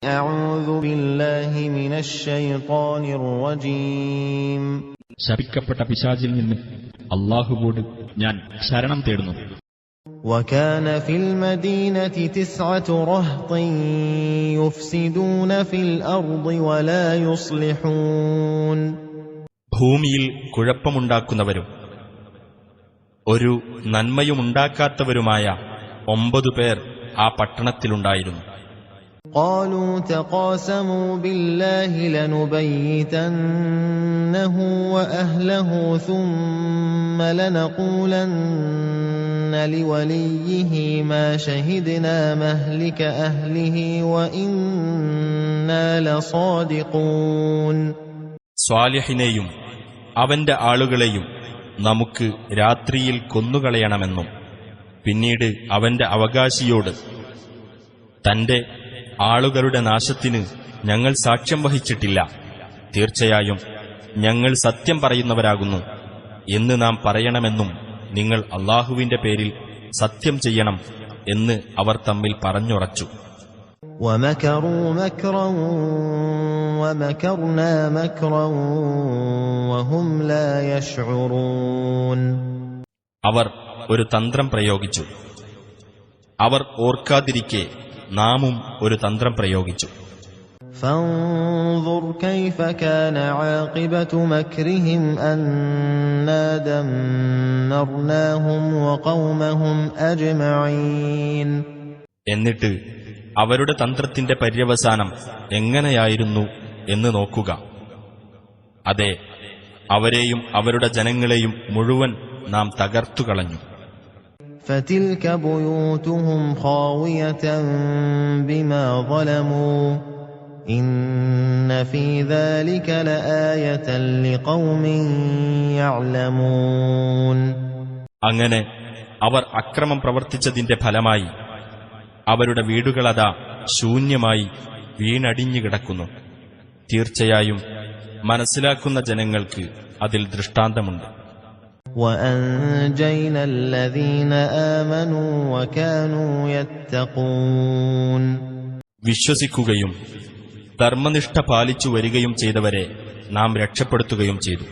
أعوذ بالله من الشيطان الرجيم. ശപിക്കപ്പെട്ട പിശാചിൽ നിന്ന് അല്ലാഹുവോട് ഞാൻ ശരണം തേടുന്നു. وكان في المدينة 9 رهط يفسدون في الأرض ولا يصلحون. ഭൂമിയിൽ കുഴപ്പമുണ്ടാക്കുന്നവരും ഒരു നന്മയുമുണ്ടാക്കാത്തവരുമായ 9 പേർ ആ പട്ടണത്തിലുണ്ടായിരുന്നു. قالوا تقاسموا بالله لنبيتنه وأهله ثم لنقولن لوليه ما شهدنا مهلك أهله وإنا لصادقون. സ്വാലിഹിനെയും അവന്റെ ആളുകളെയും നമുക്ക് രാത്രിയിൽ കൊന്നുകളയണമെന്നും പിന്നീട് അവന്റെ അവകാശിയോട് തന്റെ ആളുകളുടെ നാശത്തിന് ഞങ്ങൾ സാക്ഷ്യം വഹിച്ചിട്ടില്ല, തീർച്ചയായും ഞങ്ങൾ സത്യം പറയുന്നവരാകുന്നു എന്ന് നാം പറയണമെന്നും നിങ്ങൾ അല്ലാഹുവിന്റെ പേരിൽ സത്യം ചെയ്യണം എന്ന് അവർ തമ്മിൽ പറഞ്ഞുറച്ചു. وَمَكَرُوا مَكْرًا وَمَكَرْنَا مَكْرًا وَهُمْ لَا يَشْعُرُونَ. അവർ ഒരു തന്ത്രം പ്രയോഗിച്ചു, അവർ ഓർക്കാതിരിക്കെ നാമും ഒരു തന്ത്രം പ്രയോഗിച്ചു. فانظر كيف كان عاقبة مكرهم أنا دمرناهم وقومهم أجمعين. എന്നിട്ട് അവരുടെ തന്ത്രത്തിന്റെ പര്യവസാനം എങ്ങനെയായിരുന്നു എന്ന് നോക്കുക. അതെ, അവരെയും അവരുടെ ജനങ്ങളെയും മുഴുവൻ നാം തകർത്തുകളഞ്ഞു. فتلك بيوتهم خاوية بما ظلموا إن في ذلك لآية لقوم يعلمون. അങ്ങനെ അവർ അക്രമം പ്രവർത്തിച്ചതിന്റെ ഫലമായി അവരുടെ വീടുകളതാ ശൂന്യമായി വീണടിഞ്ഞു കിടക്കുന്നു. തീർച്ചയായും മനസ്സിലാക്കുന്ന ജനങ്ങൾക്ക് അതിൽ ദൃഷ്ടാന്തമുണ്ട്. وَأَنْجَيْنَا الَّذِينَ آمَنُوا وَكَانُوا يَتَّقُونَ. വിശ്വസിക്കുകയും ധർമ്മനിഷ്ഠ പാലിച്ചു വരികയും ചെയ്തവരെ നാം രക്ഷപ്പെടുത്തുകയും ചെയ്തു.